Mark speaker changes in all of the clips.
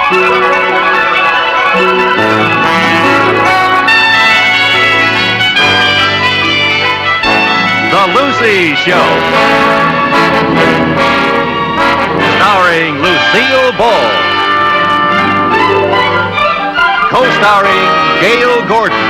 Speaker 1: The Lucy Show. Starring Lucille Ball. Co-starring Gail Gordon.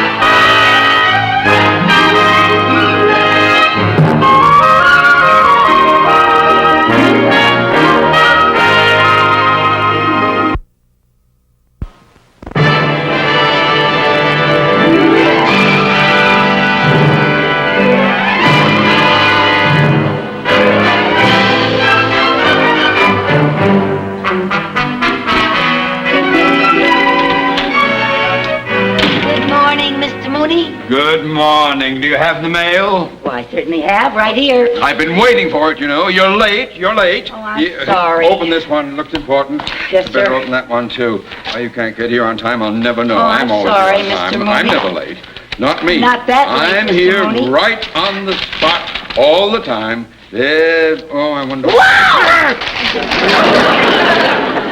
Speaker 2: Good morning. Do you have the mail?
Speaker 3: Well, I certainly have, right here.
Speaker 2: I've been waiting for it, you know. You're late. You're late.
Speaker 3: Oh, I'm sorry.
Speaker 2: Open this one. Looks important.
Speaker 3: Yes,
Speaker 2: You better
Speaker 3: sir.
Speaker 2: open that one, too. Why you can't get here on time, I'll never know.
Speaker 3: Oh, I'm
Speaker 2: always
Speaker 3: sorry,
Speaker 2: here on time.
Speaker 3: Mr.
Speaker 2: I'm
Speaker 3: Mooney.
Speaker 2: never late. Not me.
Speaker 3: Not that late,
Speaker 2: I'm
Speaker 3: Mr.
Speaker 2: here
Speaker 3: Mooney.
Speaker 2: right on the spot all the time. Oh, I wonder...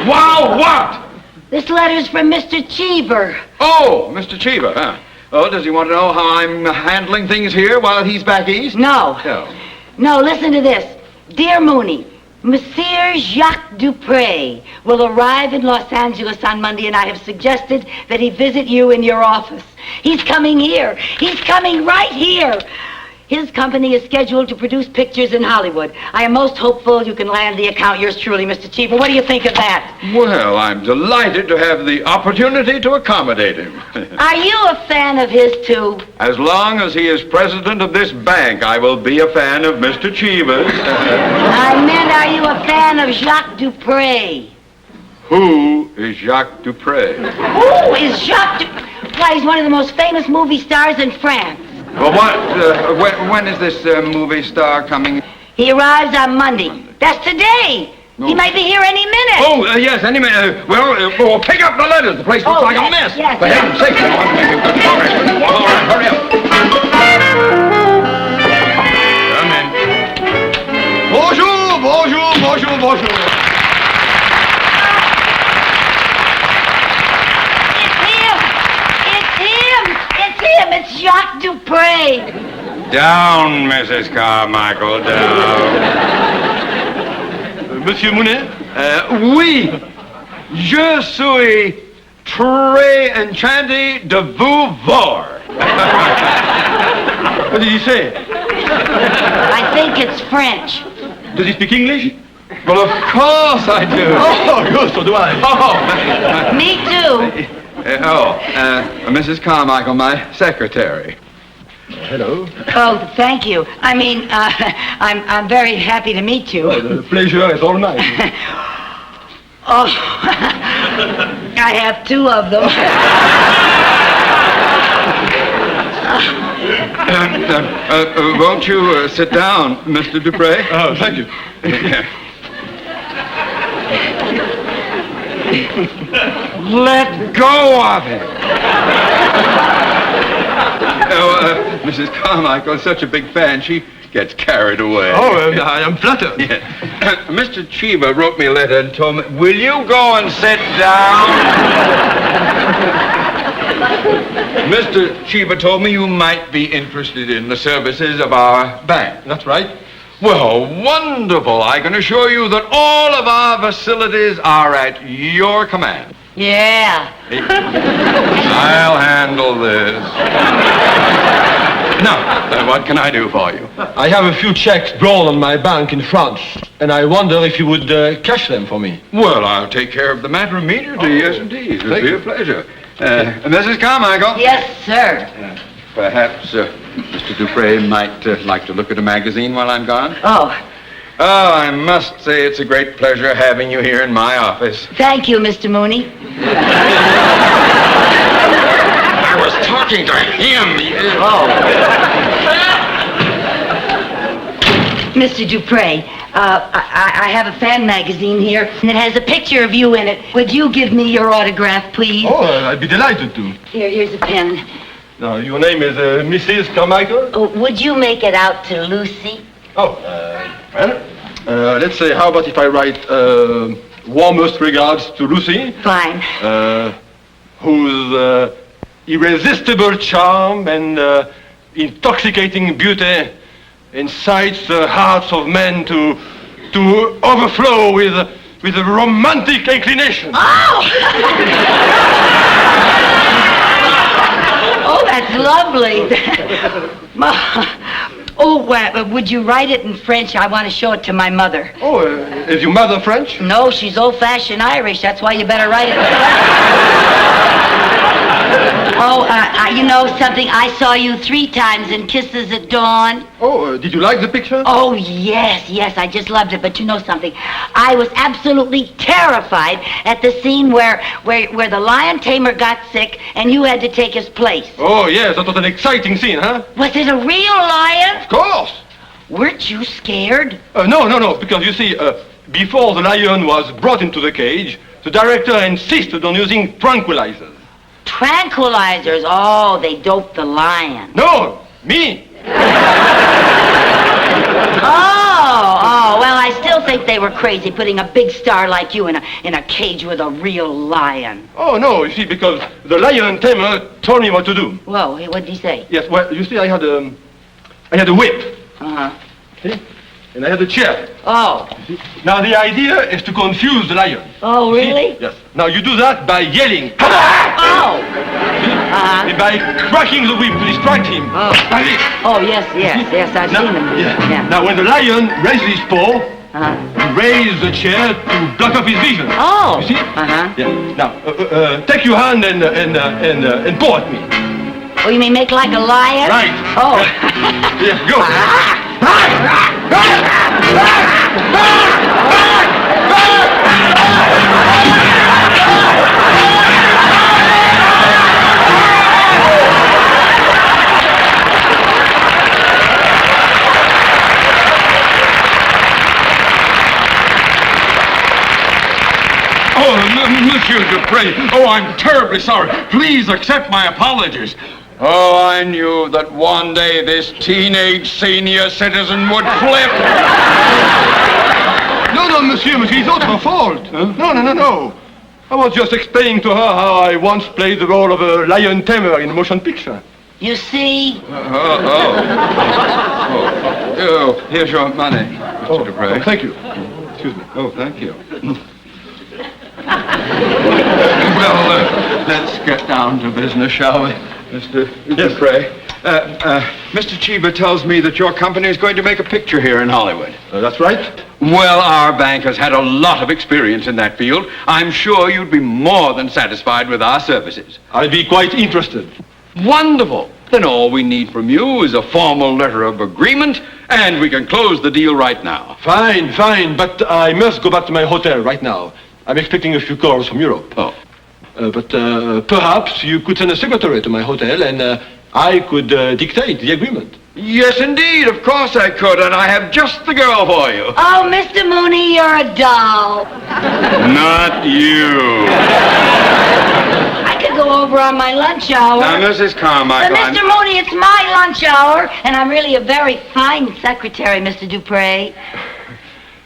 Speaker 2: Wow, what?
Speaker 3: This letter's from Mr. Cheever.
Speaker 2: Oh, Mr. Cheever, huh? Oh, does he want to know how I'm handling things here while he's back east?
Speaker 3: No.
Speaker 2: No.
Speaker 3: No, listen to this. Dear Mooney, Monsieur Jacques Dupre will arrive in Los Angeles on Monday, and I have suggested that he visit you in your office. He's coming here. He's coming right here. His company is scheduled to produce pictures in Hollywood. I am most hopeful you can land the account. Yours truly, Mr. Cheever. What do you think of that?
Speaker 2: Well, I'm delighted to have the opportunity to accommodate him.
Speaker 3: Are you a fan of his, too?
Speaker 2: As long as he is president of this bank, I will be a fan of Mr. Cheever's.
Speaker 3: I meant, are you a fan of Jacques Dupre?
Speaker 2: Who is Jacques Dupre?
Speaker 3: Who is Jacques Dupre? Why, he's one of the most famous movie stars in France.
Speaker 2: Well, when is this movie star coming?
Speaker 3: He arrives on Monday. That's today.
Speaker 2: No.
Speaker 3: He might be here any minute.
Speaker 2: Oh, yes, any minute. Well, pick up the letters. The place looks like a mess.
Speaker 3: Yes,
Speaker 2: For heaven's sake, all right, hurry up. Come in. Bonjour, bonjour, bonjour, bonjour.
Speaker 3: It's Jacques Dupre.
Speaker 2: Down, Mrs. Carmichael, down.
Speaker 4: Monsieur Mooney?
Speaker 2: Oui, je suis très enchanté de vous voir.
Speaker 4: What did he say?
Speaker 3: I think it's French.
Speaker 4: Does he speak English?
Speaker 2: Well, of course I do.
Speaker 4: Oh, good, so do I.
Speaker 3: Me too.
Speaker 2: Mrs. Carmichael, my secretary.
Speaker 4: Hello.
Speaker 3: Oh, thank you. I mean, I'm very happy to meet you.
Speaker 4: The pleasure is all mine.
Speaker 3: Oh, I have two of them.
Speaker 2: Won't you sit down, Mr. Dupre?
Speaker 4: Oh, thank you.
Speaker 2: Let go of it. Mrs. Carmichael is such a big fan, she gets carried away.
Speaker 4: Oh, I am flattered.
Speaker 2: Yeah. Mr. Cheever wrote me a letter and told me, will you go and sit down? Mr. Cheever told me you might be interested in the services of our bank.
Speaker 4: That's right.
Speaker 2: Well, wonderful. I can assure you that all of our facilities are at your command.
Speaker 3: Yeah.
Speaker 2: I'll handle this. Now, what can I do for you?
Speaker 4: I have a few checks drawn on my bank in France, and I wonder if you would cash them for me.
Speaker 2: Well, I'll take care of the matter immediately. Yes, indeed. It'll be a pleasure. Mrs. Carmichael?
Speaker 3: Yes, sir.
Speaker 2: Perhaps Mr. Dupre might like to look at a magazine while I'm gone?
Speaker 3: Oh,
Speaker 2: I must say it's a great pleasure having you here in my office.
Speaker 3: thank you, Mr. Mooney.
Speaker 2: I was talking to him.
Speaker 3: Oh. Mr. Dupre, I have a fan magazine here, and it has a picture of you in it. Would you give me your autograph, please?
Speaker 4: Oh, I'd be delighted to.
Speaker 3: Here's a pen.
Speaker 4: Now, your name is Mrs. Carmichael?
Speaker 3: Oh, would you make it out to Lucy?
Speaker 4: Oh, well, let's say, how about if I write warmest regards to Lucy,
Speaker 3: Fine.
Speaker 4: whose irresistible charm and intoxicating beauty incites the hearts of men to overflow with a romantic inclination.
Speaker 3: Oh! Oh, that's lovely. Oh, would you write it in French? I want to show it to my mother.
Speaker 4: Oh, is your mother French?
Speaker 3: No, she's old-fashioned Irish. That's why you better write it. Oh, you know something? I saw you 3 times in Kisses at Dawn.
Speaker 4: Oh, did you like the picture?
Speaker 3: Oh, yes, I just loved it. But you know something? I was absolutely terrified at the scene where the lion tamer got sick and you had to take his place.
Speaker 4: Oh, yes, that was an exciting scene, huh?
Speaker 3: Was it a real lion?
Speaker 4: Of course.
Speaker 3: Weren't you scared?
Speaker 4: No, because you see, before the lion was brought into the cage, the director insisted on using tranquilizers.
Speaker 3: Tranquilizers? Oh, they doped the lion.
Speaker 4: No, me.
Speaker 3: Oh, well, I still think they were crazy putting a big star like you in a cage with a real lion.
Speaker 4: Oh, no, you see, because the lion tamer told me what to do.
Speaker 3: Whoa, what did he say?
Speaker 4: Yes, well, you see, I had a whip.
Speaker 3: Uh-huh.
Speaker 4: See? And I had a chair.
Speaker 3: Oh.
Speaker 4: Now, the idea is to confuse the lion.
Speaker 3: Oh, really?
Speaker 4: Yes. Now, you do that by yelling.
Speaker 3: Oh.
Speaker 4: And by cracking the whip to distract him.
Speaker 3: Oh.
Speaker 4: Like this.
Speaker 3: Oh, yes, I've seen them.
Speaker 4: Yeah. Now, when the lion raises his paw, raise the chair to block off his vision.
Speaker 3: Oh.
Speaker 4: You see?
Speaker 3: Uh-huh.
Speaker 4: Yeah. Now, take your hand and paw at me.
Speaker 3: Oh, you mean make like a lion?
Speaker 4: Right.
Speaker 3: Oh.
Speaker 4: Yeah, go.
Speaker 2: Oh, Monsieur Dupre. Oh, I'm terribly sorry. Please accept my apologies. Oh, I knew that one day this teenage senior citizen would flip.
Speaker 4: No, monsieur, it's not her fault. Huh? No. I was just explaining to her how I once played the role of a lion tamer in a motion picture.
Speaker 3: You see?
Speaker 2: Oh, here's your money, Mr. Dupre.
Speaker 4: Oh, thank you. Excuse me.
Speaker 2: Oh, thank you. Well, let's get down to business, shall we, Mr. Dupre? Mr. Chiba tells me that your company is going to make a picture here in Hollywood.
Speaker 4: That's right.
Speaker 2: Well, our bank has had a lot of experience in that field. I'm sure you'd be more than satisfied with our services.
Speaker 4: I'd be quite interested.
Speaker 2: Wonderful. Then all we need from you is a formal letter of agreement, and we can close the deal right now.
Speaker 4: Fine, but I must go back to my hotel right now. I'm expecting a few calls from Europe.
Speaker 2: Oh.
Speaker 4: But perhaps you could send a secretary to my hotel and I could dictate the agreement.
Speaker 2: Yes, indeed. Of course I could, and I have just the girl for you.
Speaker 3: Oh, Mr. Mooney, you're a doll.
Speaker 2: Not you.
Speaker 3: I could go over on my lunch hour.
Speaker 2: Now, Mrs. Carmichael,
Speaker 3: But, Mr. Mooney, it's my lunch hour, and I'm really a very fine secretary, Mr. Dupre.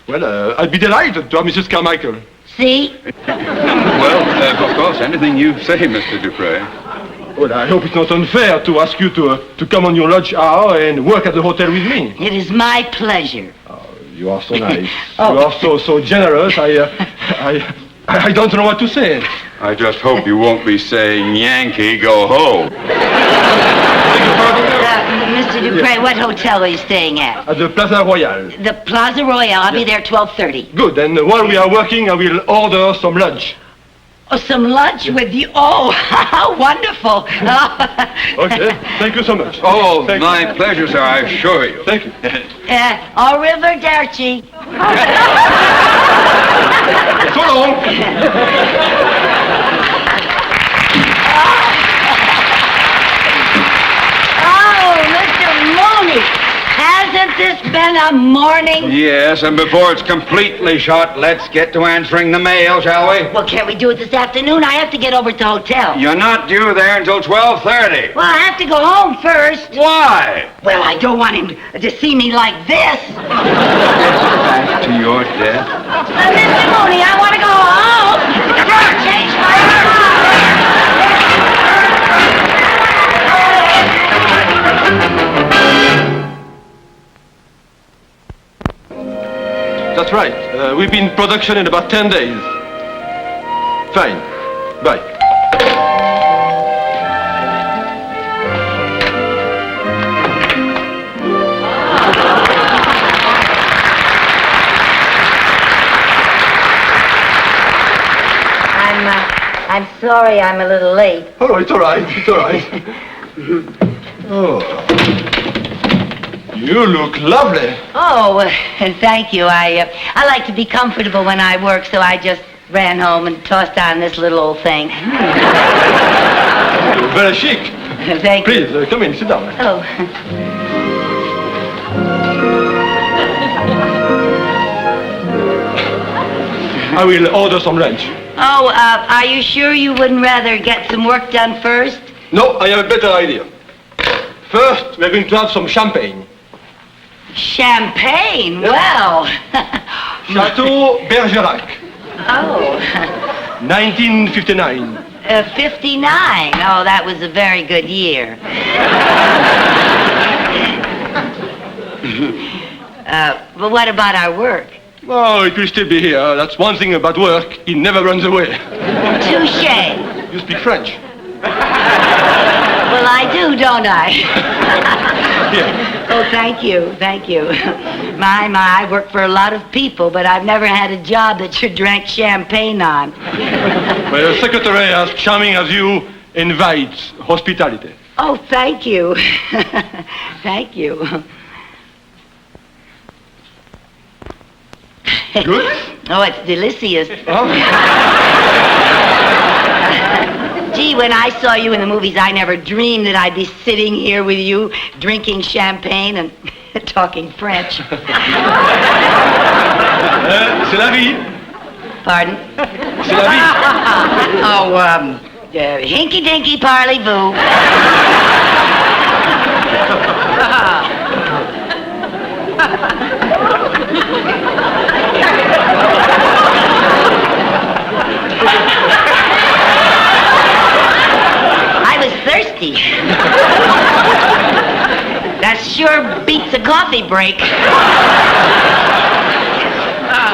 Speaker 4: Well, I'd be delighted to have Mrs. Carmichael.
Speaker 3: See?
Speaker 2: Well, of course, anything you say, Mr. Dupre.
Speaker 4: Well, I hope it's not unfair to ask you to come on your lunch hour and work at the hotel with me.
Speaker 3: It is my pleasure.
Speaker 4: Oh, you are so nice.
Speaker 3: Oh.
Speaker 4: You are so generous. I don't know what to say.
Speaker 2: I just hope you won't be saying, Yankee, go home.
Speaker 3: Mr. Dupre, what hotel are you staying at?
Speaker 4: At the Plaza Royale.
Speaker 3: The Plaza Royale. I'll be there 12:30.
Speaker 4: Good, and while we are working, I will order some lunch.
Speaker 3: Oh, some lunch with you? Oh, how wonderful.
Speaker 4: Okay, thank you so much.
Speaker 2: Oh,
Speaker 4: Thank
Speaker 2: my
Speaker 4: you.
Speaker 2: pleasure, sir, I assure you.
Speaker 4: Thank you.
Speaker 3: Arrivederci.
Speaker 4: So long.
Speaker 3: Oh, Mr. Mooney, hasn't this been in the morning?
Speaker 2: Yes, and before it's completely shot, let's get to answering the mail, shall we?
Speaker 3: Well, can't we do it this afternoon? I have to get over to the hotel.
Speaker 2: You're not due there until 12:30.
Speaker 3: Well, I have to go home first.
Speaker 2: Why?
Speaker 3: Well, I don't want him to see me like this.
Speaker 2: Back to your death.
Speaker 3: Mr. Mooney, I want to go home. Change my
Speaker 4: That's right. We've been in production in about 10 days. Fine. Bye.
Speaker 3: I'm sorry I'm a little late.
Speaker 4: Oh, it's all right. It's all right. Oh. You look lovely.
Speaker 3: Oh, thank you. I like to be comfortable when I work, so I just ran home and tossed on this little old thing.
Speaker 4: Very chic.
Speaker 3: Thank you.
Speaker 4: Please, come in. Sit down.
Speaker 3: Oh.
Speaker 4: I will order some lunch.
Speaker 3: Oh, are you sure you wouldn't rather get some work done first?
Speaker 4: No, I have a better idea. First, we're going to have some champagne.
Speaker 3: Champagne?
Speaker 4: Yep.
Speaker 3: Well.
Speaker 4: Chateau Bergerac,
Speaker 3: Oh.
Speaker 4: 1959.
Speaker 3: 59. Oh, that was a very good year. But what about our work?
Speaker 4: Oh, it will still be here. That's one thing about work. It never runs away.
Speaker 3: Touché.
Speaker 4: You speak French?
Speaker 3: Well, I do, don't I?
Speaker 4: Here.
Speaker 3: Oh, thank you. Thank you. My, I work for a lot of people, but I've never had a job that you drank champagne on.
Speaker 4: Well, a secretary as charming as you invites hospitality.
Speaker 3: Oh, thank you. Thank you.
Speaker 4: Good?
Speaker 3: Oh, it's delicious.
Speaker 4: Huh?
Speaker 3: Gee, when I saw you in the movies, I never dreamed that I'd be sitting here with you, drinking champagne and talking French.
Speaker 4: C'est la vie.
Speaker 3: Pardon?
Speaker 4: C'est la vie.
Speaker 3: Oh, hinky-dinky parley-vous. I was thirsty. That sure beats a coffee break.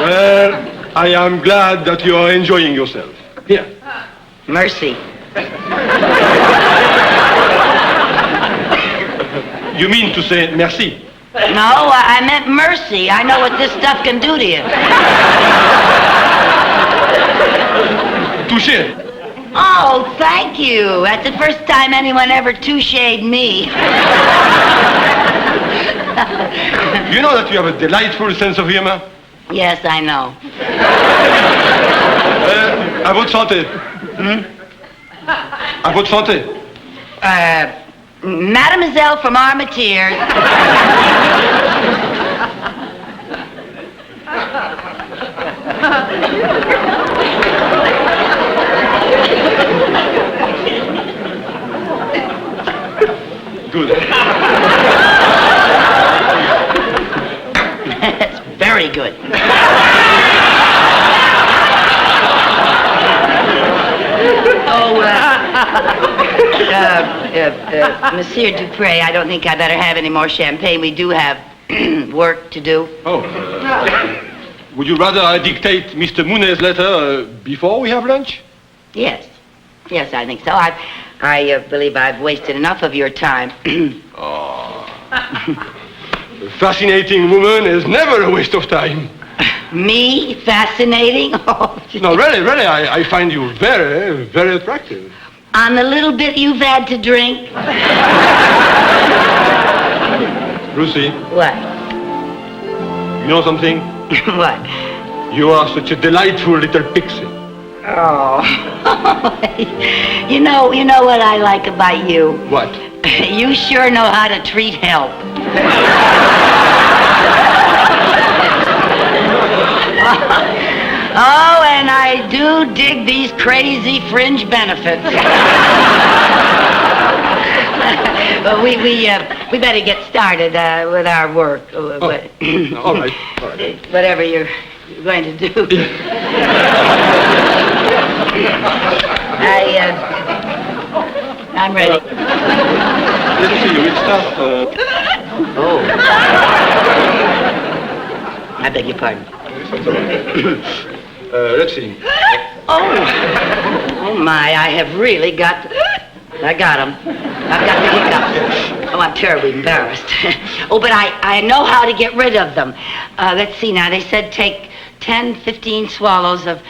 Speaker 4: Well, I am glad that you are enjoying yourself. Here.
Speaker 3: Mercy.
Speaker 4: You mean to say merci?
Speaker 3: No, I meant mercy. I know what this stuff can do to you.
Speaker 4: Touché.
Speaker 3: Oh, thank you. That's the first time anyone ever touchéed me.
Speaker 4: You know that you have a delightful sense of humor?
Speaker 3: Yes, I know.
Speaker 4: À votre santé. À votre santé.
Speaker 3: Mademoiselle from Armentières.
Speaker 4: Good.
Speaker 3: That's very good. Oh, Monsieur Dupre, I don't think I better have any more champagne. We do have work to do.
Speaker 4: Oh. Would you rather I dictate Mr. Mooney's letter before we have lunch?
Speaker 3: Yes. Yes, I think so. I believe I've wasted enough of your time.
Speaker 4: Oh. A fascinating woman is never a waste of time.
Speaker 3: Me? Fascinating? Oh,
Speaker 4: No, really, I find you very, very attractive.
Speaker 3: on the little bit you've had to drink?
Speaker 4: Lucy,
Speaker 3: What?
Speaker 4: you know something?
Speaker 3: What?
Speaker 4: You are such a delightful little pixie.
Speaker 3: Oh. You know what I like about you?
Speaker 4: What?
Speaker 3: You sure know how to treat help. Oh, and I do dig these crazy fringe benefits. But we better get started with our work.
Speaker 4: All right.
Speaker 3: Whatever you're going to do. I'm ready.
Speaker 4: Let me see, you will start...
Speaker 3: Oh. I beg your pardon.
Speaker 4: Let's see.
Speaker 3: Oh my, I have really got... I got him. I've got the hiccups. Oh, I'm terribly embarrassed. Oh, but I know how to get rid of them. Let's see now. They said take 10, 15 swallows of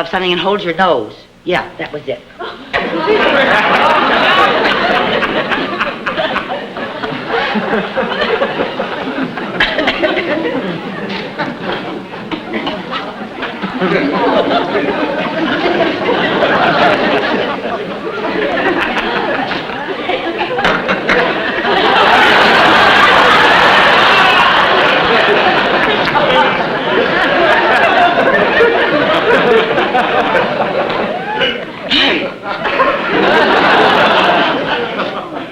Speaker 3: something and hold your nose. Yeah, that was it.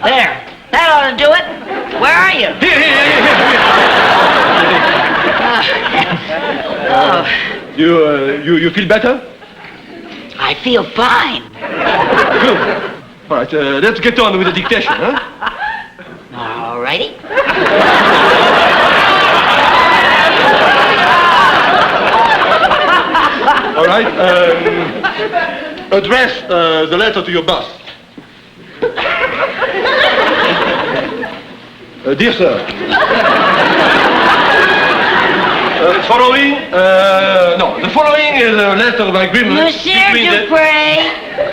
Speaker 3: There. That ought to do it. Where are you?
Speaker 4: You feel better?
Speaker 3: I feel fine.
Speaker 4: Good. All right, let's get on with the dictation, huh?
Speaker 3: All righty.
Speaker 4: All right, address the letter to your boss. Dear sir, the following is a letter of agreement
Speaker 3: Monsieur
Speaker 4: between
Speaker 3: Dupre,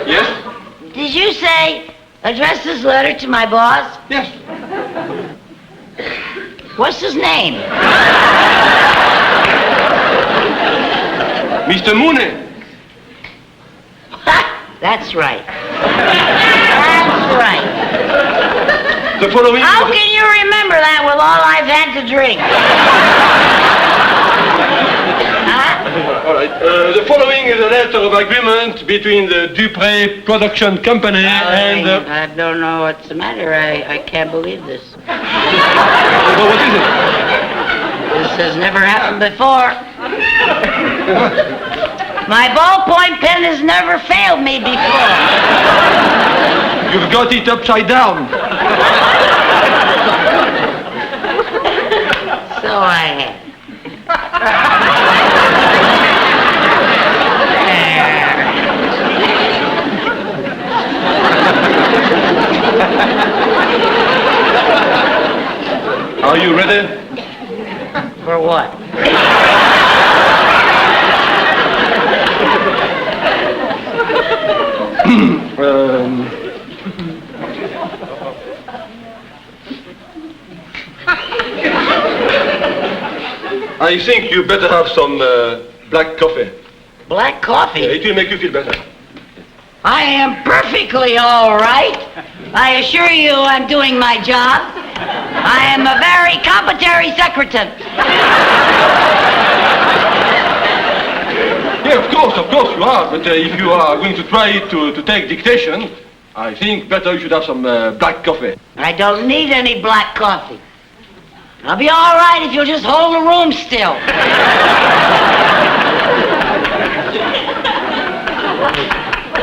Speaker 4: Yes?
Speaker 3: did you say address this letter to my boss?
Speaker 4: Yes.
Speaker 3: What's his name?
Speaker 4: Mr. Mooney.
Speaker 3: That's right. That's right.
Speaker 4: The following...
Speaker 3: How can you remember that with all I've had to drink? Huh?
Speaker 4: All right. The following is a letter of agreement between the Dupre production company and...
Speaker 3: I don't know what's the matter. I can't believe this.
Speaker 4: Well, what is it?
Speaker 3: This has never happened before. My ballpoint pen has never failed me before.
Speaker 4: You've got it upside down.
Speaker 3: So I have.
Speaker 4: Are you ready?
Speaker 3: For what?
Speaker 4: I think you better have some black coffee.
Speaker 3: Black coffee?
Speaker 4: It will make you feel better.
Speaker 3: I am perfectly all right. I assure you I'm doing my job. I am a very competent secretary.
Speaker 4: Yeah, of course you are. But if you are going to try to take dictation, I think better you should have some black coffee.
Speaker 3: I don't need any black coffee. I'll be all right if you'll just hold the room still.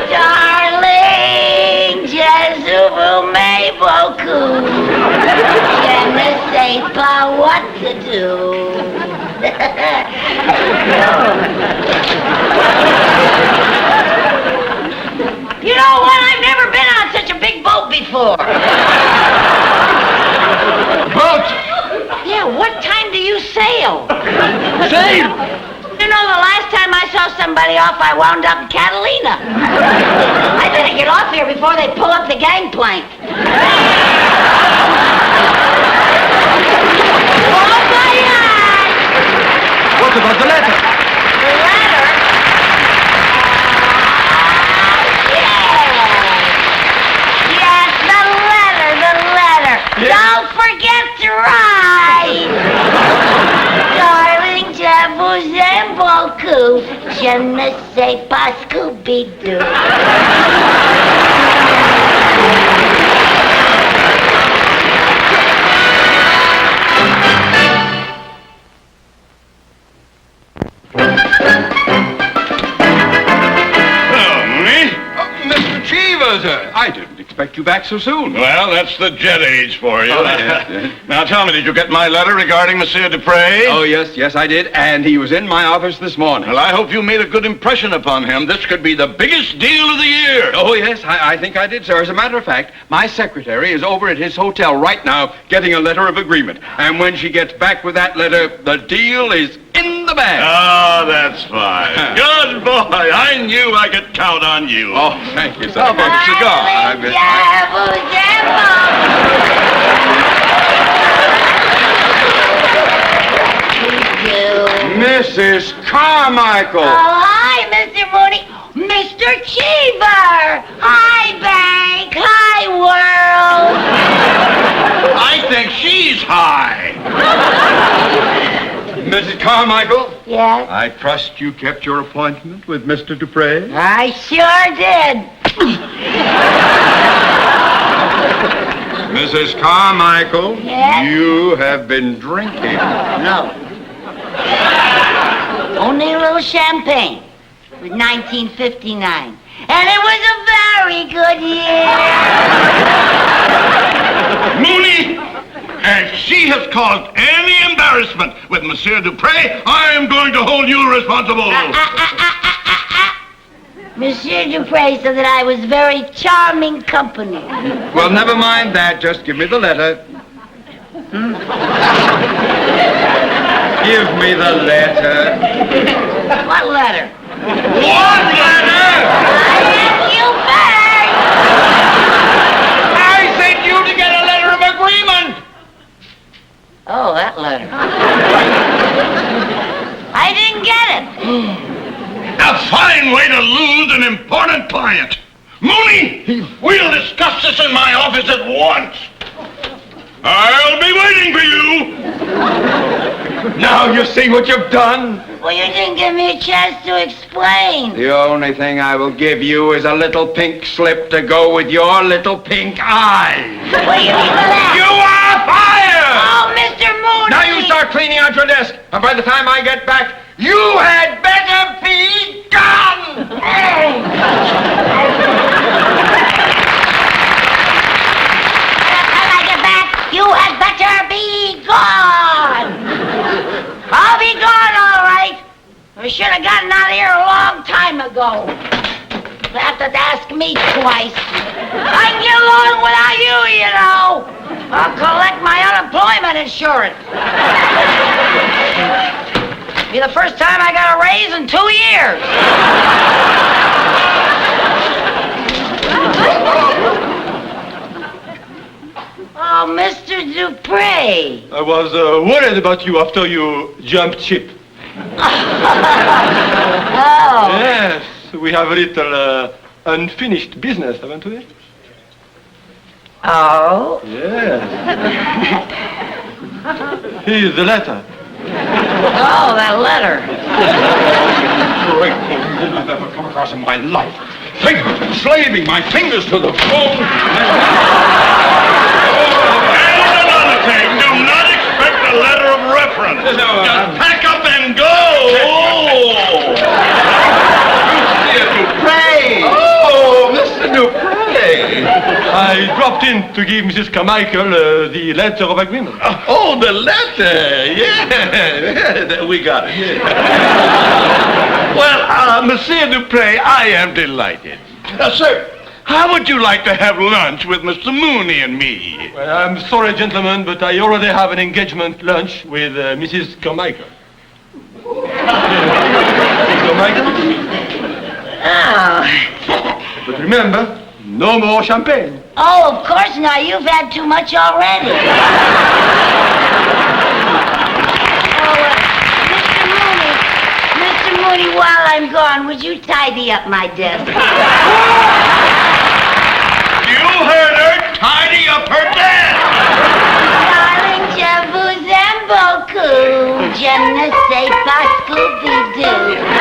Speaker 3: Darling, je vous mets beaucoup. Je ne sais pas what to do. You know what? I've never been on such a big boat before.
Speaker 4: Boat!
Speaker 3: Yeah, what time do you sail?
Speaker 4: Sail!
Speaker 3: You know, the last time I saw somebody off, I wound up in Catalina. I better get off here before they pull up the gangplank. Oh, my God!
Speaker 4: What about the letter?
Speaker 3: The letter? Yes, the letter.
Speaker 4: Yes.
Speaker 3: Don't forget to write. Darling, je vous aime beaucoup. beaucoup. Je ne sais pas Scooby-Doo.
Speaker 2: Mr. Cheever, sir. I didn't expect you back so soon.
Speaker 5: Well, that's the jet age for you.
Speaker 2: Oh, yes.
Speaker 5: Now tell me, did you get my letter regarding Monsieur Dupre?
Speaker 2: Oh, yes, I did. And he was in my office this morning.
Speaker 5: Well, I hope you made a good impression upon him. This could be the biggest deal of the year.
Speaker 2: Oh, yes, I think I did, sir. As a matter of fact, my secretary is over at his hotel right now getting a letter of agreement. And when she gets back with that letter, the deal is in the bag.
Speaker 5: Oh, that's fine. Good boy. I knew I could count on you.
Speaker 2: Oh, thank you, sir. How about a cigar? Mrs. Carmichael.
Speaker 3: Oh, hi, Mr. Mooney. Mr. Cheever. Hi, Bank. Hi, world.
Speaker 5: I think she's high.
Speaker 2: Mrs. Carmichael,
Speaker 3: Yes?
Speaker 2: I trust you kept your appointment with Mr. Dupre.
Speaker 3: I sure did.
Speaker 2: Mrs. Carmichael,
Speaker 3: Yes?
Speaker 2: you have been drinking.
Speaker 3: No. Only a little champagne. It was 1959. And it was a very good year.
Speaker 5: Mooney, if she has caused any embarrassment with Monsieur Dupre, I am going to hold you responsible.
Speaker 3: Monsieur Dupre said that I was very charming company.
Speaker 2: Well, never mind that. Just give me the letter. Give me the letter.
Speaker 3: What letter?
Speaker 2: What letter?
Speaker 3: I asked you first.
Speaker 2: I sent you to get a letter of agreement.
Speaker 3: Oh, that letter. I didn't get it.
Speaker 5: A fine way to lose an important client. Mooney, we'll discuss this in my office at once. I'll be waiting for you.
Speaker 2: Now you see what you've done.
Speaker 3: Well, you didn't give me a chance to explain.
Speaker 2: The only thing I will give you is a little pink slip to go with your little pink eyes.
Speaker 3: What do you mean by that?
Speaker 2: You are fired!
Speaker 3: Oh, Mr. Mooney!
Speaker 2: Now you start cleaning out your desk, and by the time I get back, you had better be gone!
Speaker 3: You had better be gone! I'll be gone, all right. I should have gotten out of here a long time ago. You have to ask me twice. I can get along without you, you know. I'll collect my unemployment insurance. Be the first time I got a raise in 2 years. Oh, Mr. Dupre.
Speaker 4: I was worried about you after you jumped ship.
Speaker 3: Oh.
Speaker 4: Yes, we have a little unfinished business, haven't we?
Speaker 3: Oh.
Speaker 4: Yes. Here's the letter.
Speaker 3: Oh, that letter.
Speaker 2: Great thing I've ever come across in my life. Think of it, slaving my fingers to the bone.
Speaker 5: And another thing, do not expect a letter of reference. Just pack up and go.
Speaker 2: Mr. Dupre! Oh, Mr. Dupre!
Speaker 4: I dropped in to give Mrs. Carmichael the letter of agreement.
Speaker 5: Oh, the letter. Yeah, we got it. Yeah. Well, Monsieur Dupre, I am delighted. Sir, how would you like to have lunch with Mr. Mooney and me?
Speaker 4: Well, I'm sorry, gentlemen, but I already have an engagement lunch with Mrs. Carmichael. Mrs. Carmichael?
Speaker 3: Oh.
Speaker 4: But remember, no more champagne.
Speaker 3: Oh, of course not. You've had too much already. Mr. Mooney, while I'm gone, would you tidy up my desk?
Speaker 5: You heard her. Tidy up her desk.
Speaker 3: Darling, je vous aime beaucoup. Je ne sais pas Scooby-Doo.